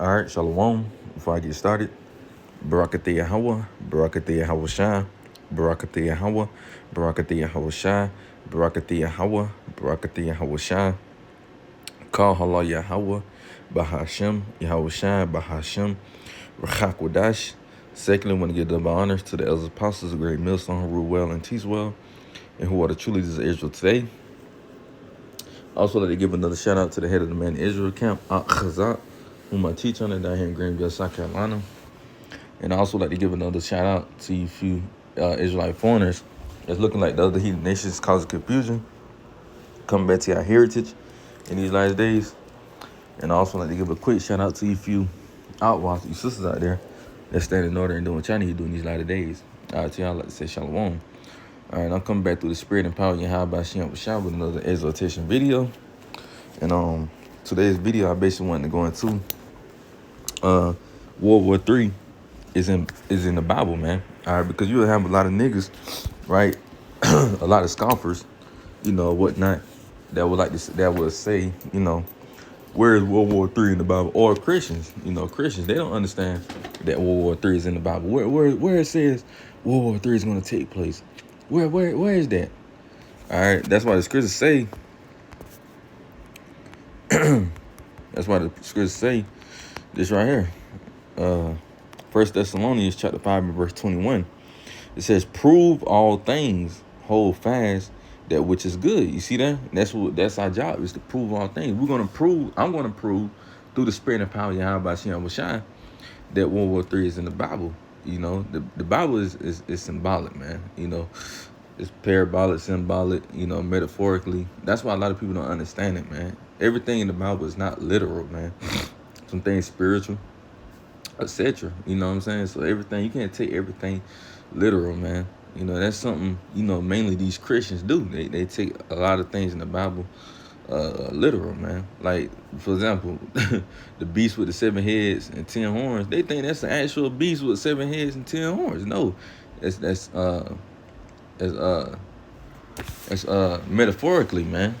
All right, Shalom. Before I get started, Barakatha Yahweh, Barakatha Yahweh Shah, Barakatha Yahweh, Barakatha Yahweh Shah, Barakatha Yahweh, Barakatha Yahweh Shah, Call Hala Yahweh, Bahashem, Yahweh Shah, Bahashem, Rachakwadash. Secondly, I want to give double honors to the elders apostles, the great millstone who rule well and teach well, and who are the true leaders of Israel today. Also, like to give another shout out to the head of the Man Israel camp, Chazak, whom I teach under down here in Greenville, South Carolina. And I also like to give another shout out to you few Israelite foreigners that's looking like the other heathen nations causing confusion, coming back to our heritage in these last days. And I also like to give a quick shout out to you few outlaws, you sisters out there that stand in order and doing what y'all need to do in these latter days. To y'all, I'd like to say shalom. All right, I'm coming back through the spirit and power of Yahweh Shem B'Shah with another exhortation video. And today's video, I basically wanted to go into World War III is in the Bible, man. All right, because you have a lot of niggas, right? A lot of scoffers, whatnot, that would say, where is World War III in the Bible? Or Christians, Christians, they don't understand that World War III is in the Bible. Where it says World War III is going to take place, where is that? All right, that's why the scriptures say. That's why the scriptures say this right here. 1 Thessalonians chapter 5 and verse 21. It says, prove all things, hold fast that which is good. You see that? That's our job, is to prove all things. I'm going to prove through the spirit and power of Yahweh Shem B'Shah that World War III is in the Bible. The Bible is symbolic, man. It's parabolic, symbolic, metaphorically. That's why a lot of people don't understand it, man. Everything in the Bible is not literal, man. Some things spiritual, etc. You know what I'm saying? So everything, you can't take everything literal, man. That's something, mainly these Christians do. They take a lot of things in the Bible literal, man. Like, for example, the beast with the 7 heads and 10 horns, they think that's the actual beast with 7 heads and 10 horns. No, that's metaphorically, man.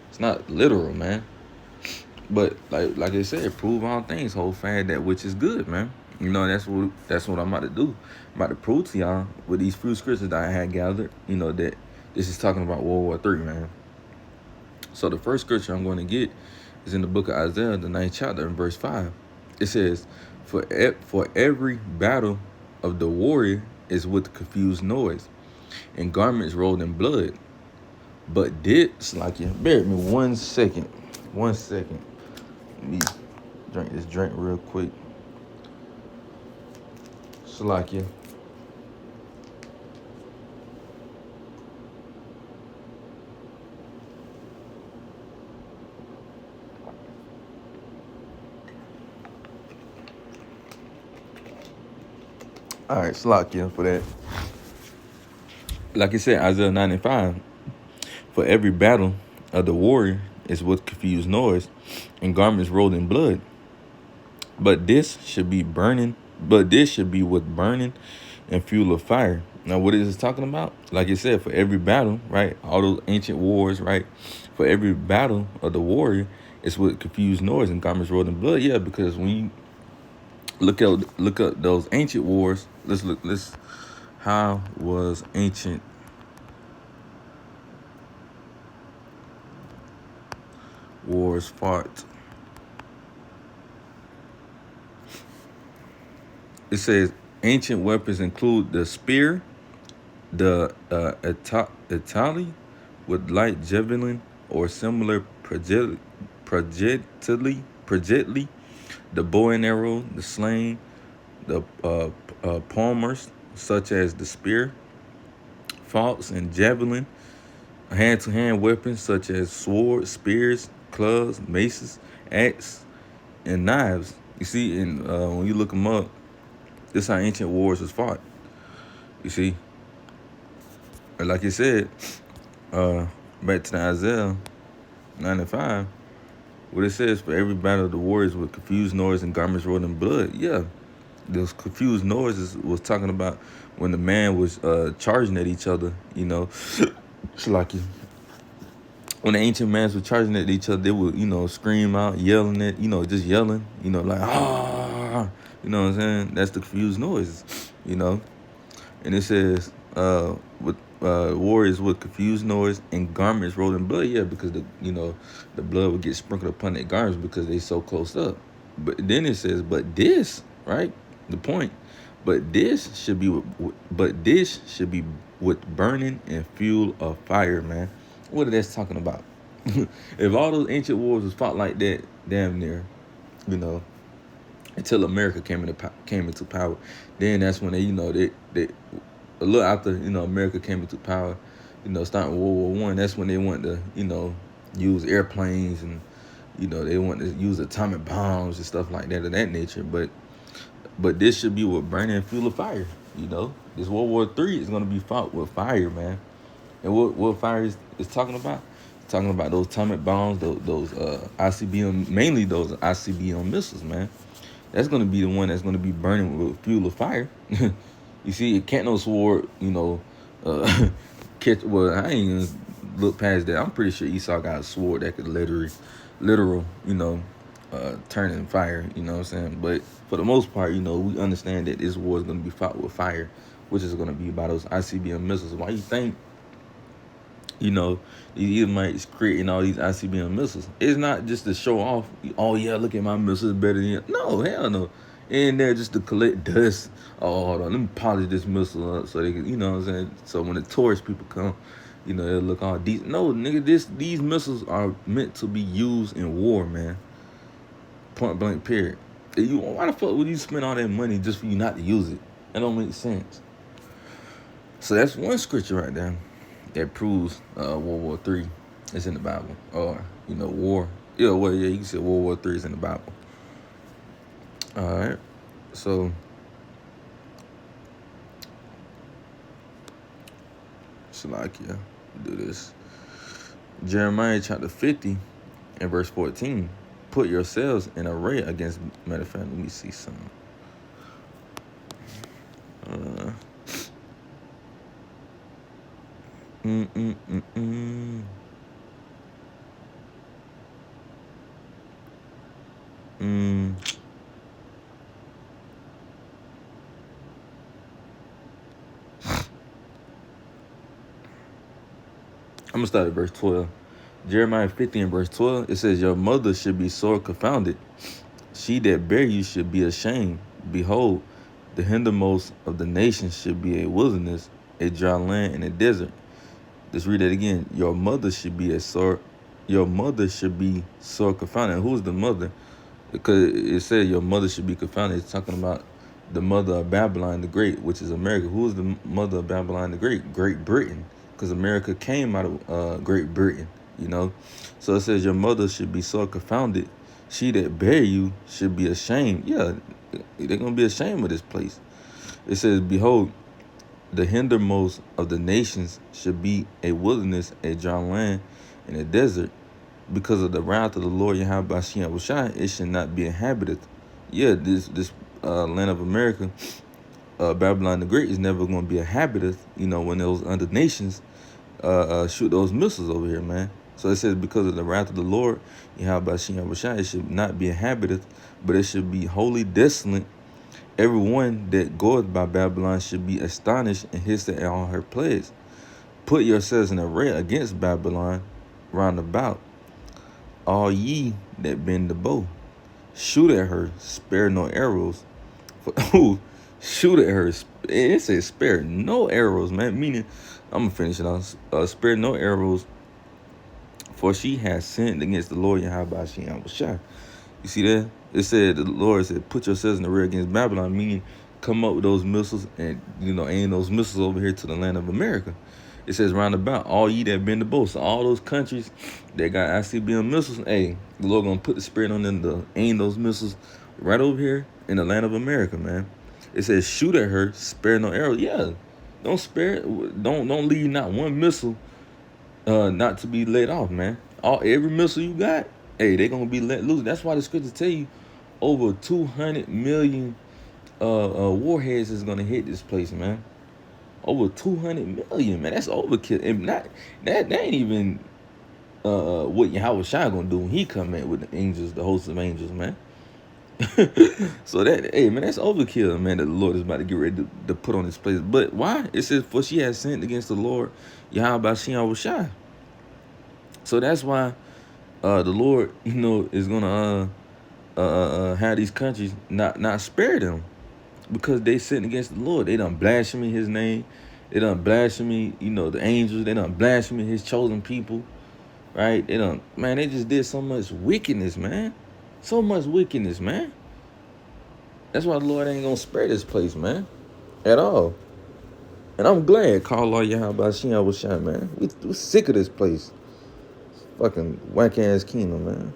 It's not literal, man. But like I said, prove all things, hold fast that which is good, man. That's what I'm about to do. I'm about to prove to y'all with these few scriptures that I had gathered, that this is talking about World War III, man. So the first scripture I'm going to get is in the book of Isaiah, the 9th chapter, in verse 5. It says, For every battle of the warrior is with confused noise, and garments rolled in blood. But bear with me 1 second. 1 second. Let me drink this drink real quick. Salakia. All right, Salakia for that. Like I said, Isaiah 9 and 5. For every battle of the warrior is with confused noise, and garments rolled in blood. But this should be with burning and fuel of fire. Now, what is this talking about? Like I said, for every battle, right? All those ancient wars, right? For every battle of the warrior, it's with confused noise and garments rolled in blood. Yeah, because when you look up those ancient wars, how was ancient wars fought? It says ancient weapons include the spear, the Itali with light javelin or similar projectile, the bow and arrow, the sling, the palmers such as the spear, faults and javelin, hand-to-hand weapons such as swords, spears, clubs, maces, axes, and knives. You see, and when you look them up, this is how ancient wars was fought. You see, like you said, back to the Isaiah 95, what it says, for every battle of the warriors with confused noise and garments rolled in blood. Yeah, those confused noises was talking about when the man was charging at each other, Shalaki. when the ancient mans were charging at each other, they would, scream out, yelling at, just yelling, like, ah, you know what I'm saying? That's the confused noises, you know. And it says, with warriors with confused noise and garments rolled in blood, yeah, because the blood would get sprinkled upon their garments because they so close up. But then it says, but this, right? The point. But this should be with burning and fuel of fire, man. What are that talking about? If all those ancient wars was fought like that, damn near, you know, until America came into power, then that's when they a little after America came into power, starting World War I. That's when they wanted to use airplanes and they wanted to use atomic bombs and stuff like that of that nature. But this should be with burning fuel of fire. This World War III is going to be fought with fire, man. And what fire is talking about? It's talking about those atomic bombs, those ICBM, mainly those ICBM missiles, man. That's going to be the one that's going to be burning with fuel of fire. You see, it can't no sword, catch. Well, I ain't gonna look past that. I'm pretty sure Esau got a sword that could literal, turn in fire. You know what I'm saying? But for the most part, we understand that this war is going to be fought with fire, which is going to be by those ICBM missiles. Why you think, these Edomites creating all these ICBM missiles? It's not just to show off. Oh yeah, look at my missiles better than you. No, hell no. In there just to collect dust. Oh, hold on, let me polish this missile up so they can, what I'm saying? So when the tourist people come, they'll look all decent. No, nigga, these missiles are meant to be used in war, man. Point blank, period. Why the fuck would you spend all that money just for you not to use it? That don't make sense. So that's one scripture right there that proves World War III is in the Bible. Or, war. Yeah, well, yeah, you can say World War III is in the Bible. All right. So, Shalakia, do this. Jeremiah chapter 50 and verse 14. Put yourselves in array against, matter of fact, let me see something. I'm going to start at verse 12. Jeremiah 50 and verse 12, it says, your mother should be sore confounded. She that bare you should be ashamed. Behold, the hindermost of the nations should be a wilderness, a dry land, and a desert. Let's read that again. Your mother should be sore confounded. And who's the mother? Because it said your mother should be confounded. It's talking about the mother of Babylon the Great, which is America. Who is the mother of Babylon the Great? Great Britain. Because America came out of Great Britain, So it says your mother should be sore confounded. She that bare you should be ashamed. Yeah, they're going to be ashamed of this place. It says, behold, the hindermost of the nations should be a wilderness, a dry land, and a desert. Because of the wrath of the Lord Yahweh Shai, it should not be inhabited. Yeah, this land of America, Babylon the Great, is never going to be inhabited, when those other nations shoot those missiles over here, man. So it says, because of the wrath of the Lord Yahweh Shai, it should not be inhabited, but it should be wholly desolate. Everyone that goeth by Babylon should be astonished and hiss at all her plagues. Put yourselves in array against Babylon round about, all ye that bend the bow. Shoot at her, spare no arrows. Shoot at her. It says spare no arrows, man. Meaning, I'm going to finish it off. Spare no arrows, for she has sinned against the Lord Yahweh Shai. You see that? It said, the Lord said, put yourselves in the rear against Babylon, meaning come up with those missiles and, aim those missiles over here to the land of America. It says round about, all ye that bend the bow. So all those countries that got ICBM missiles, hey, the Lord going to put the spirit on them to aim those missiles right over here in the land of America, man. It says, shoot at her, spare no arrow. Yeah, don't spare, don't leave not one missile not to be let off, man. Every missile you got, hey, they're going to be let loose. That's why the scriptures tell you over 200 million warheads is going to hit this place, man. Over 200 million, man. That's overkill. And that ain't even what Yahweh Shai gonna do when he come in with the angels, the host of angels, man. So that, hey man, that's overkill, man, that the Lord is about to get ready to put on his place. But why? It says, for she has sinned against the Lord, Yahweh Shai. So that's why the Lord, is gonna have these countries not spare them, because they sinned against the Lord. They done blasphemy his name. They done blasphemy, the angels. They done blasphemy his chosen people, right? They just did so much wickedness, man. So much wickedness, man. That's why the Lord ain't gonna spare this place, man, at all. And I'm glad, call all Yahweh Shai, man. We sick of this place. Fucking whack ass kingdom, man.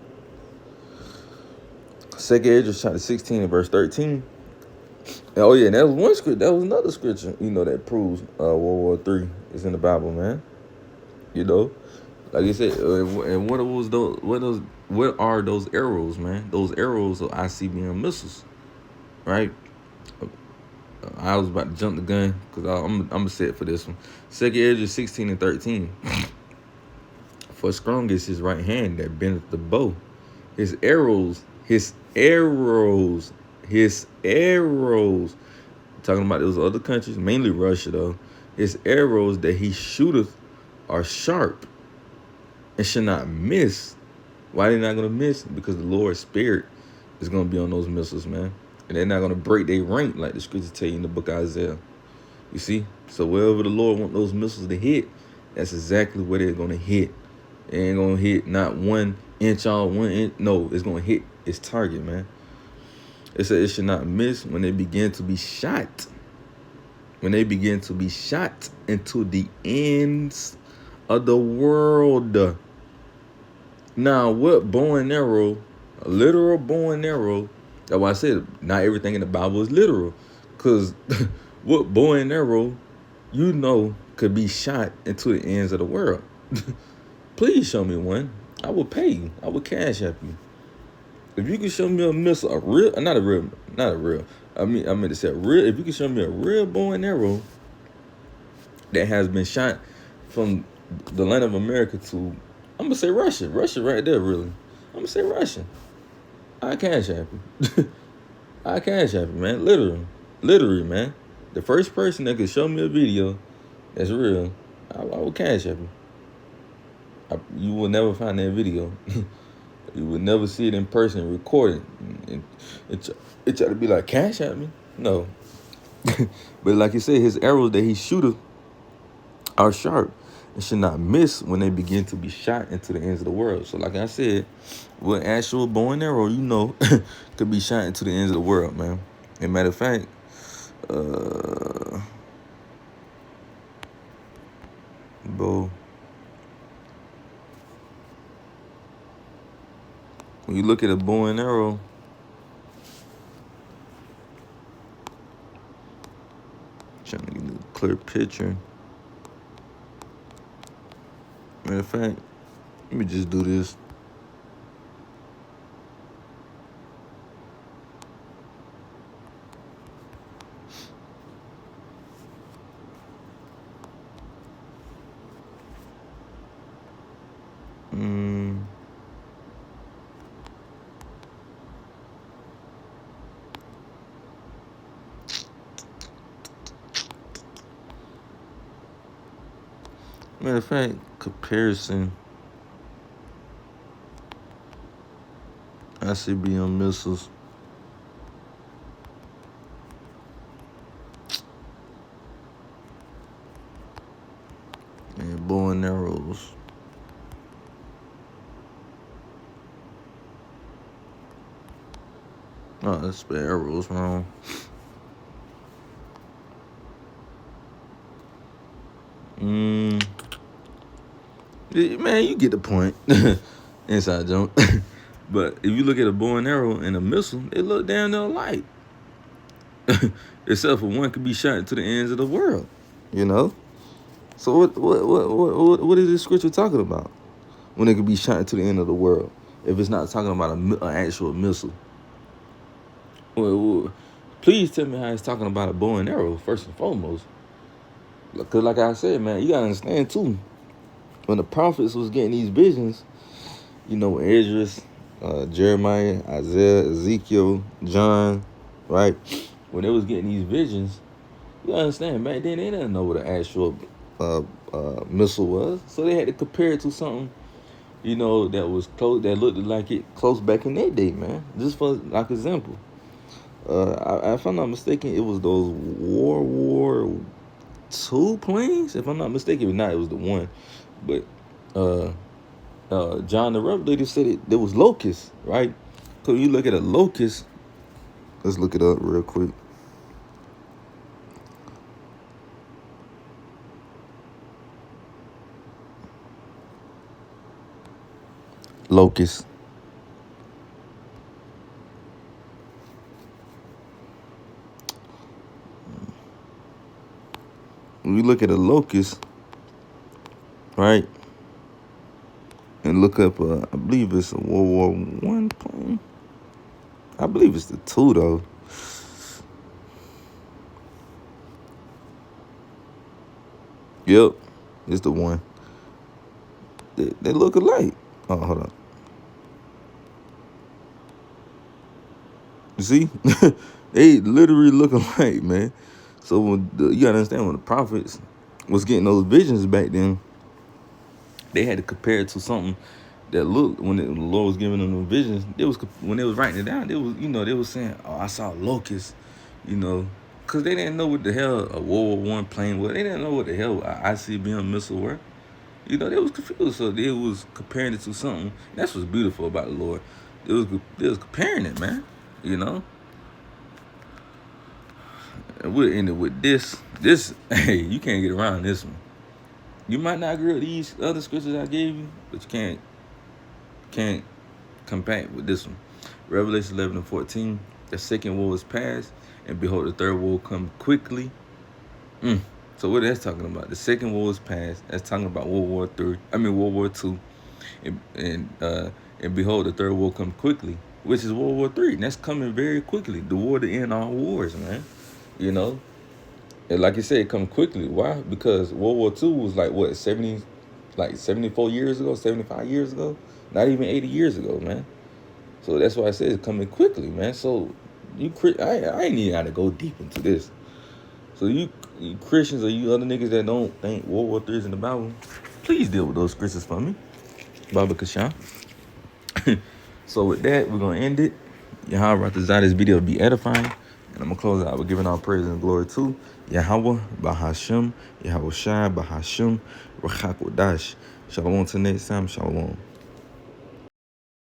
2 Ezra chapter 16 and verse 13. Oh yeah, and that was one scripture. That was another scripture, that proves World War III is in the Bible, man. Like I said, and what are those arrows, man? Those arrows are ICBM missiles, right? I was about to jump the gun because I'm set for this one. 2 Ezra 16 and 13. For strong is his right hand that bendeth the bow. His arrows. Talking about those other countries, mainly Russia though. His arrows that he shooteth are sharp and should not miss. Why they not gonna miss? Because the Lord's spirit is gonna be on those missiles, man. And they're not gonna break their rank like the scriptures tell you in the book of Isaiah. You see? So wherever the Lord want those missiles to hit, that's exactly where they're gonna hit. It ain't gonna hit not 1 inch on 1 inch. No, it's gonna hit its target, man. It said it should not miss when they begin to be shot. When they begin to be shot into the ends of the world. Now, what bow and arrow, a literal bow and arrow, that's why I said not everything in the Bible is literal. Because what bow and arrow, could be shot into the ends of the world. Please show me one. I will pay you. I will cash app you. If you can show me a missile, I meant to say real. If you can show me a real bow and arrow that has been shot from the land of America to, I'm gonna say Russia right there, really. I'm gonna say Russia. I cash app you. I cash app you, man. Literally, man. The first person that could show me a video that's real, I will cash app you. You will never find that video. You will never see it in person recorded. It try to be like, cash at me? No. But like you said, his arrows that he shooteth are sharp and should not miss when they begin to be shot into the ends of the world. So like I said, with actual bow and arrow, could be shot into the ends of the world, man. And matter of fact, bow. When you look at a bow and arrow, trying to get a clear picture. Matter of fact, let me just do this. Matter of fact, comparison. ICBM missiles. And bow and arrows. Oh, that's the arrows wrong. Man, you get the point. Inside joke. But if you look at a bow and arrow and a missile, it look damn near alike. Except for one could be shot to the ends of the world. So what is this scripture talking about? When it could be shot to the end of the world, if it's not talking about an actual missile. Well, please tell me how it's talking about a bow and arrow first and foremost. Because like I said, man, you gotta understand too. when the prophets was getting these visions, you know, Esdras, Jeremiah, Isaiah, Ezekiel, John, right? When they was getting these visions, you understand, back then they didn't know what an actual missile was, so they had to compare it to something, you know, that was close, that looked like it close back in their day, man. Just for like example, if I'm not mistaken, it was those World War II planes. If I'm not mistaken, if not, it was the one. But John the Revelator said there was locusts, right? So you look at a locust. Let's look it up real quick. Locust. When you look at a locust, right, and look up, I believe it's a World War I plane. I believe it's the two though. Yep, it's the one. They look alike. Oh, hold on. You see, they literally look alike, man. So when you gotta understand, when the prophets was getting those visions back then, they had to compare it to something that looked, when the Lord was giving them the visions. It was, when they was writing it down, they was, you know, they was saying, "Oh, I saw locusts," you know, because they didn't know what the hell a World War I plane was. They didn't know what the hell an ICBM missile were. You know, they was confused, so they was comparing it to something. That's what's beautiful about the Lord. They was comparing it, man. You know, and we'll end it with this. This, hey, you can't get around this one. You might not agree with these other scriptures I gave you, but you can't compact with this one. Revelation 11:14. The second woe is past, and behold, the third woe come quickly. So what that's talking about? The second woe is past. That's talking about World War II, and behold, the third woe come quickly, which is World War III. And that's coming very quickly. The war to end all wars, man. You know, and like you said, it come quickly. Why? Because World War II was like what, 74 years ago, 75 years ago, not even 80 years ago, man. So that's why I said it's coming quickly, man. So I ain't even got to go deep into this. So you Christians or you other niggas that don't think World War III is in the Bible, please deal with those scriptures for me. Baba Kashan. So with that, we're going to end it. Yahweh Ratazah, this video will be edifying. And I'm going to close out with giving all praise and glory to Yahweh, Bahashim, Yahweh Shai, Bahashim, Rachak Wadash. Shalom till next time. Shalom.